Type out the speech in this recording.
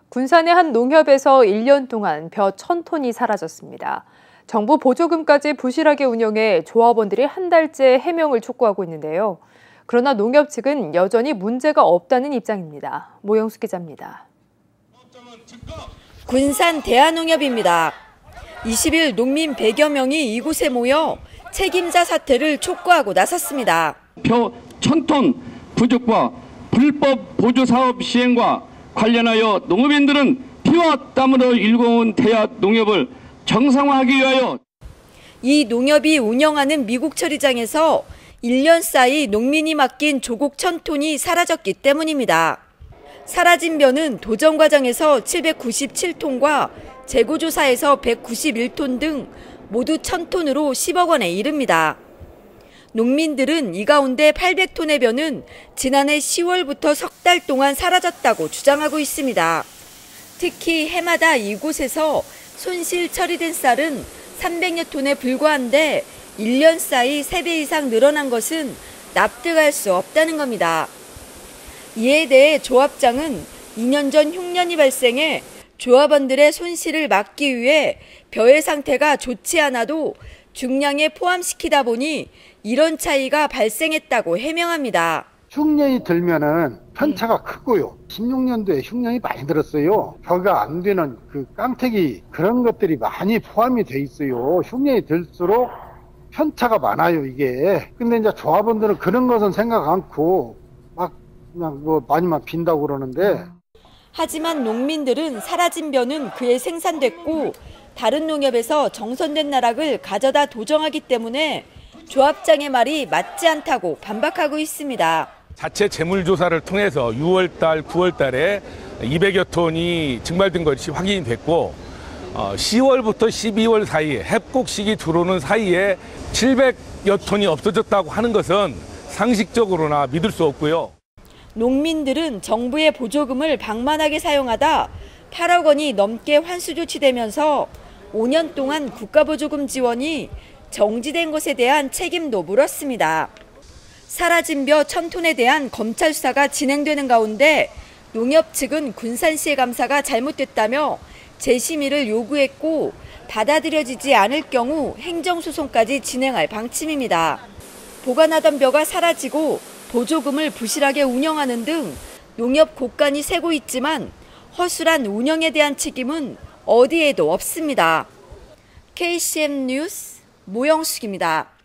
군산의 한 농협에서 1년 동안 벼 1,000톤이 사라졌습니다. 정부 보조금까지 부실하게 운영해 조합원들이 한 달째 해명을 촉구하고 있는데요. 그러나 농협 측은 여전히 문제가 없다는 입장입니다. 모영숙 기자입니다. 군산 대한농협입니다. 20일 농민 100여 명이 이곳에 모여 책임자 사퇴를 촉구하고 나섰습니다. 벼 1,000톤 부족과 불법 보조사업 시행과 관련하여 농업인들은 피와 땀으로 일궈온 대한 농협을 정상화하기 위하여 이 농협이 운영하는 미국 처리장에서 1년 사이 농민이 맡긴 조곡 1,000톤이 사라졌기 때문입니다. 사라진 벼는 도정 과정에서 797톤과 재고조사에서 191톤 등 모두 1,000톤으로 10억 원에 이릅니다. 농민들은 이 가운데 800톤의 벼는 지난해 10월부터 석 달 동안 사라졌다고 주장하고 있습니다. 특히 해마다 이곳에서 손실 처리된 쌀은 300여 톤에 불과한데 1년 사이 3배 이상 늘어난 것은 납득할 수 없다는 겁니다. 이에 대해 조합장은 2년 전 흉년이 발생해 조합원들의 손실을 막기 위해 벼의 상태가 좋지 않아도 중량에 포함시키다 보니 이런 차이가 발생했다고 해명합니다. 흉년이 들면은 편차가 크고요. 16년도에 흉년이 많이 들었어요. 벼가 안 되는 그 깡태기 그런 것들이 많이 포함이 돼 있어요. 흉년이 들수록 편차가 많아요, 이게. 근데 이제 조합원들은 그런 것은 생각 않고 막 그냥 뭐 많이만 빈다고 그러는데. 하지만 농민들은 사라진 벼는 그에 생산됐고 다른 농협에서 정선된 나락을 가져다 도정하기 때문에 조합장의 말이 맞지 않다고 반박하고 있습니다. 자체 재물조사를 통해서 6월달, 9월달에 200여 톤이 증발된 것이 확인이 됐고 10월부터 12월 사이에 heb곡식이 들어오는 사이에 700여 톤이 없어졌다고 하는 것은 상식적으로나 믿을 수 없고요. 농민들은 정부의 보조금을 방만하게 사용하다 8억 원이 넘게 환수 조치되면서 5년 동안 국가보조금 지원이 정지된 것에 대한 책임도 물었습니다. 사라진 벼 1,000톤에 대한 검찰 수사가 진행되는 가운데 농협 측은 군산시의 감사가 잘못됐다며 재심의를 요구했고 받아들여지지 않을 경우 행정소송까지 진행할 방침입니다. 보관하던 벼가 사라지고 보조금을 부실하게 운영하는 등 농협 곳간이 새고 있지만 허술한 운영에 대한 책임은 어디에도 없습니다. KCM 뉴스 모영숙입니다.